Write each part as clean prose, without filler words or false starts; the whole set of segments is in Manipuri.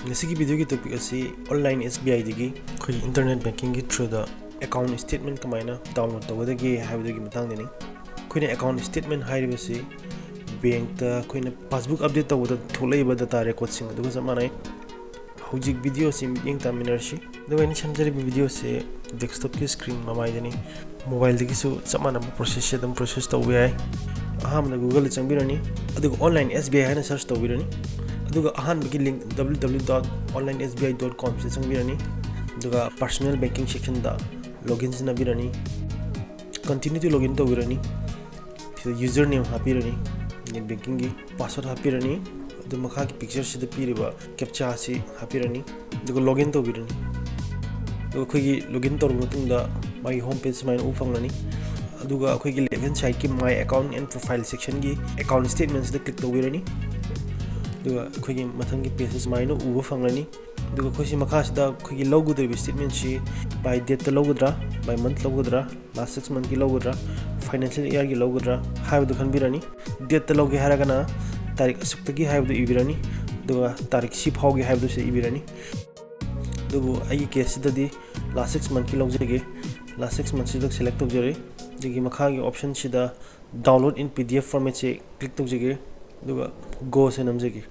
ꯉꯁꯤꯒꯤ ꯚꯤꯗꯤꯑꯣꯒꯤ ꯇꯣꯄꯤꯛ ꯑꯁꯤ ꯑꯣꯟꯂꯥꯏꯟ SBI ꯗꯒꯤ ꯑꯩꯈꯣꯏꯒꯤ ꯏꯟꯇꯔꯅꯦꯠ ꯕꯦꯡꯀꯤꯡꯒꯤ ꯊ꯭ꯔꯨꯗ ꯑꯦꯀꯥꯎꯟꯠ ꯁ꯭ꯇꯦꯠꯃꯦꯟꯠ ꯀꯃꯥꯏꯅ ꯗꯥꯎꯟꯂꯣꯗ ꯇꯧꯒꯗꯒꯦ ꯍꯥꯏꯕꯗꯨꯒꯤ ꯃꯇꯥꯡꯗꯅꯤ ꯑꯩꯈꯣꯏꯅ ꯑꯦꯀꯥꯎꯟꯠ ꯁ꯭ꯇꯦꯠꯃꯦꯟꯠ ꯍꯥꯏꯔꯤꯕꯁꯤ ꯕꯦꯡꯛꯇ ꯑꯩꯈꯣꯏꯅ ꯄꯥꯁꯕꯨꯛ ꯑꯞꯗꯦꯠ ꯇꯧꯕꯗ ꯊꯣꯛꯂꯛꯏꯕ ꯗꯥꯇꯥ ꯔꯦꯀꯣꯔꯗꯁꯤꯡ ꯑꯗꯨꯒ ꯆꯞ ꯃꯥꯟꯅꯩ ꯍꯧꯖꯤꯛ ꯚꯤꯗꯤꯑꯣꯁꯤ ꯃꯤꯠꯌꯦꯡ ꯇꯥꯃꯤꯟꯅꯔꯁꯤ ꯑꯗꯨꯒ ꯑꯩꯅ ꯁꯦꯝꯖꯔꯤꯕ ꯚꯤꯗꯤꯑꯣꯁꯤ ꯗꯦꯁꯛꯇꯣꯞꯀꯤ ꯁ꯭ꯀ꯭ꯔꯤꯟ ꯃꯃꯥꯏꯗꯅꯤ ꯃꯣꯕꯥꯏꯜꯗꯒꯤꯁꯨ ꯆꯞ ꯃꯥꯟꯅꯕ ꯄ꯭ꯔꯣꯁꯦꯁꯁꯦ ꯑꯗꯨꯝ ꯄ꯭ꯔꯣꯁꯦꯁ ꯇꯧꯕ ꯌꯥꯏ ꯑꯍꯥꯟꯕꯗ ꯒꯨꯒꯜꯗ ꯆꯪꯕꯤꯔꯅꯤ ꯑꯗꯨꯒ ꯑꯣꯟꯂꯥꯏꯟ SBI ꯍꯥꯏꯅ ꯁꯔꯆ ꯇꯧꯕꯤꯔꯅꯤ ꯑꯗꯨꯒ ꯑꯍꯥꯟꯕꯒꯤ ꯂꯤꯡꯛ www.onlinesbi.com ꯁꯤꯗ ꯆꯪꯕꯤꯔꯅꯤ ꯑꯗꯨꯒ ꯄꯔꯁꯣꯅꯦꯜ ꯕꯦꯡꯀꯤꯡ ꯁꯦꯛꯁꯟꯗ ꯂꯣꯒꯏꯟ ꯁꯤꯟꯅꯕꯤꯔꯅꯤ ꯀꯟꯇꯤꯅ꯭ꯌꯨ ꯇꯨ ꯂꯣꯒꯏꯟ ꯇꯧꯕꯤꯔꯅꯤ ꯁꯤꯗ ꯌꯨꯖꯔ ꯅꯦꯝ ꯍꯥꯞꯄꯤꯔꯅꯤ ꯅꯦꯠ ꯕꯦꯡꯀꯤꯡꯒꯤ ꯄꯥꯁꯋꯥꯔꯗ ꯍꯥꯞꯄꯤꯔꯅꯤ ꯑꯗꯨ ꯃꯈꯥꯒꯤ ꯄꯤꯛꯆꯔꯁꯤꯗ ꯄꯤꯔꯤꯕ ꯀꯦꯞꯆꯥ ꯑꯁꯤ ꯍꯥꯞꯄꯤꯔꯅꯤ ꯑꯗꯨꯒ ꯂꯣꯒꯏꯟ ꯇꯧꯕꯤꯔꯅꯤ ꯑꯗꯨꯒ ꯑꯩꯈꯣꯏꯒꯤ ꯂꯣꯒꯏꯟ ꯇꯧꯔꯕ ꯃꯇꯨꯡꯗ ꯃꯥꯒꯤ ꯍꯣꯝ ꯄꯦꯖ ꯁꯨꯃꯥꯏꯅ ꯎꯕ ꯐꯪꯂꯅꯤ ꯑꯗꯨꯒ ꯑꯩꯈꯣꯏꯒꯤ ꯂꯦꯐꯠ ꯍꯦꯟ ꯁꯥꯏꯗꯀꯤ ꯃꯥꯏ ꯑꯦꯀꯥꯎꯟꯠ ꯑꯦꯟड ꯄ꯭ꯔꯣꯐꯥꯏꯜ ꯁꯦꯛꯁꯟꯒꯤ ꯑꯦꯀꯥꯎꯟꯠ ꯁ꯭ꯇꯦꯠꯃꯦꯟꯠꯁꯤꯗ ꯀ꯭ꯂꯤꯛ ꯇꯧꯕꯤꯔꯅꯤ ꯑꯗꯨꯒ ꯑꯩꯈꯣꯏꯒꯤ ꯃꯊꯪꯒꯤ ꯄꯦꯖ ꯁꯨꯃꯥꯏꯅ ꯎꯕ ꯐꯪꯂꯅꯤ ꯑꯗꯨꯒ ꯑꯩꯈꯣꯏꯁꯤ ꯃꯈꯥꯁꯤꯗ ꯑꯩꯈꯣꯏꯒꯤ ꯂꯧꯒꯗꯧꯔꯤꯕ ꯁ꯭ꯇꯦꯠꯃꯦꯟꯠꯁꯤ ꯕꯥꯏ ꯗꯦꯠꯇ ꯂꯧꯒꯗ꯭ꯔꯥ ꯕꯥꯏ ꯃꯟꯊ ꯂꯧꯒꯗ꯭ꯔꯥ ꯂꯥꯁ 6 ꯃꯟꯊꯀꯤ ꯂꯧꯒꯗ꯭ꯔꯥ ꯐꯥꯏꯅꯥꯟꯁꯤꯌꯦꯜ ꯏꯌꯔꯒꯤ ꯂꯧꯒꯗ꯭ꯔꯥ ꯍꯥꯏꯕꯗꯨ ꯈꯟꯕꯤꯔꯅꯤ ꯗꯦꯠꯇ ꯂꯧꯒꯦ ꯍꯥꯏꯔꯒꯅ ꯇꯥꯔꯤꯛ ꯑꯁꯨꯛꯇꯒꯤ ꯍꯥꯏꯕꯗꯨ ꯏꯕꯤꯔꯅꯤ ꯑꯗꯨꯒ ꯇꯥꯔꯤꯛ ꯁꯤ ꯐꯥꯎꯒꯤ ꯍꯥꯏꯕꯗꯨꯁꯨ ꯏꯕꯤꯔꯅꯤ ꯑꯗꯨꯕꯨ ꯑꯩꯒꯤ ꯀꯦꯁꯁꯤꯗꯗꯤ ꯂꯥꯁ 6 ꯃꯟꯊꯀꯤ ꯂꯧꯖꯒꯦ ꯂꯥꯁ 6 ꯃꯟꯊꯁꯤꯗ ꯁꯦꯂꯦꯛ ꯇꯧꯖꯔꯦ ꯑꯗꯨꯒꯤ ꯃꯈꯥꯒꯤ ꯑꯣꯞꯁꯟꯁꯤꯗ ꯗꯥꯎꯟꯂꯣꯗ ꯏꯟ PDF ꯐꯣꯔꯃꯦꯠꯁꯦ ꯀ꯭ꯂꯤꯛ ꯇꯧꯖꯒꯦ ꯑꯗꯨꯒ ꯒꯣꯁꯦ ꯅꯝꯖꯒꯦ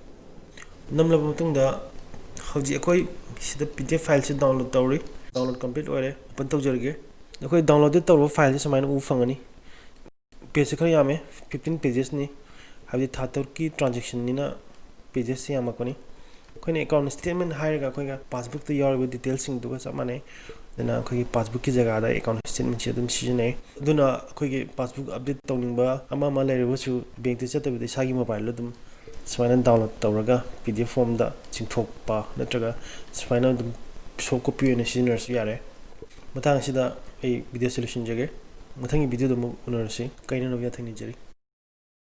ꯅꯝꯂꯕ ꯃꯇꯨꯡꯗ ꯍꯧꯖꯤꯛ ꯑꯩꯈꯣꯏ ꯁꯤꯗ PDF ꯐꯥꯏꯜꯁꯦ ꯗꯥꯎꯟꯂꯣꯗ ꯇꯧꯔꯤ ꯗꯥꯎꯟꯂꯣꯗ ꯀꯝꯄ꯭ꯂꯤꯠ ꯑꯣꯏꯔꯦ ꯑꯣꯄꯟ ꯇꯧꯖꯔꯒꯦ ꯑꯩꯈꯣꯏ ꯗꯥꯎꯟꯂꯣꯗ ꯇꯧꯔꯕ ꯐꯥꯏꯜꯁꯦ ꯁꯨꯃꯥꯏꯅ ꯎꯕ ꯐꯪꯒꯅꯤ ꯄꯦꯖꯁꯦ ꯈꯔ ꯌꯥꯝꯃꯦ 15 ꯄꯦꯖꯦꯁꯅꯤ ꯍꯥꯏꯕꯗꯤ ꯊꯥ ꯇꯔꯨꯛꯀꯤ ꯇ꯭ꯔꯥꯟꯖꯦꯛꯁꯟꯅꯤꯅ ꯄꯦꯖꯦꯁꯁꯦ ꯌꯥꯝꯃꯛꯄꯅꯤ ꯑꯩꯈꯣꯏꯅ ꯑꯦꯀꯥꯎꯟꯠ ꯁ꯭ꯇꯦꯠꯃꯦꯟꯠ ꯍꯥꯏꯔꯒ ꯑꯩꯈꯣꯏꯒ ꯄꯥꯁꯕꯨꯛꯇ ꯌꯥꯎꯔꯤꯕ ꯗꯤꯇꯦꯜꯁꯤꯡꯗꯨꯒ ꯆꯞ ꯃꯥꯟꯅꯩ ꯑꯗꯨꯅ ꯑꯩꯈꯣꯏꯒꯤ ꯄꯥꯁꯕꯨꯛꯀꯤ ꯖꯒꯥꯗ ꯑꯦꯀꯥꯎꯟꯠ ꯁ꯭ꯇꯦꯠꯃꯦꯟꯠꯁꯦ ꯑꯗꯨꯝ ꯁꯤꯖꯤꯟꯅꯩ ꯑꯗꯨꯅ ꯑꯩꯈꯣꯏꯒꯤ ꯄꯥꯁꯕꯨꯛ ꯑꯞꯗꯦꯠ ꯇꯧꯅꯤꯡꯕ ꯑꯃ ꯂꯩꯔꯕꯁꯨ ꯕꯦꯡꯛꯇ ꯆꯠꯇꯕꯤꯗ ꯏꯁꯥꯒꯤ ꯃꯣꯕꯥꯏꯜꯗ ꯑꯗꯨꯝ ꯁꯨꯃꯥꯏꯅ ꯗꯥꯎꯟꯂꯣꯗ ꯇꯧꯔꯒ PDF ꯐꯣꯔꯝꯗ ꯆꯤꯡꯊꯣꯛꯄ ꯅꯠꯇ꯭ꯔꯒ ꯁꯨꯃꯥꯏꯅ ꯑꯗꯨꯝ ꯁꯣꯐꯠ ꯀꯣꯄꯤ ꯑꯣꯏꯅ ꯁꯤꯖꯤꯟꯅꯔꯁꯨ ꯌꯥꯔꯦ ꯃꯇꯥꯡ ꯑꯁꯤꯗ ꯑꯩ ꯚꯤꯗꯤꯑꯣꯁꯦ ꯂꯣꯏꯁꯤꯟꯖꯒꯦ ꯃꯊꯪꯒꯤ ꯚꯤꯗꯤꯑꯣꯗ ꯑꯃꯨꯛ ꯎꯅꯔꯁꯤ ꯀꯥꯏꯅꯅꯕ ꯌꯥꯊꯪ ꯅꯤꯖꯔꯤ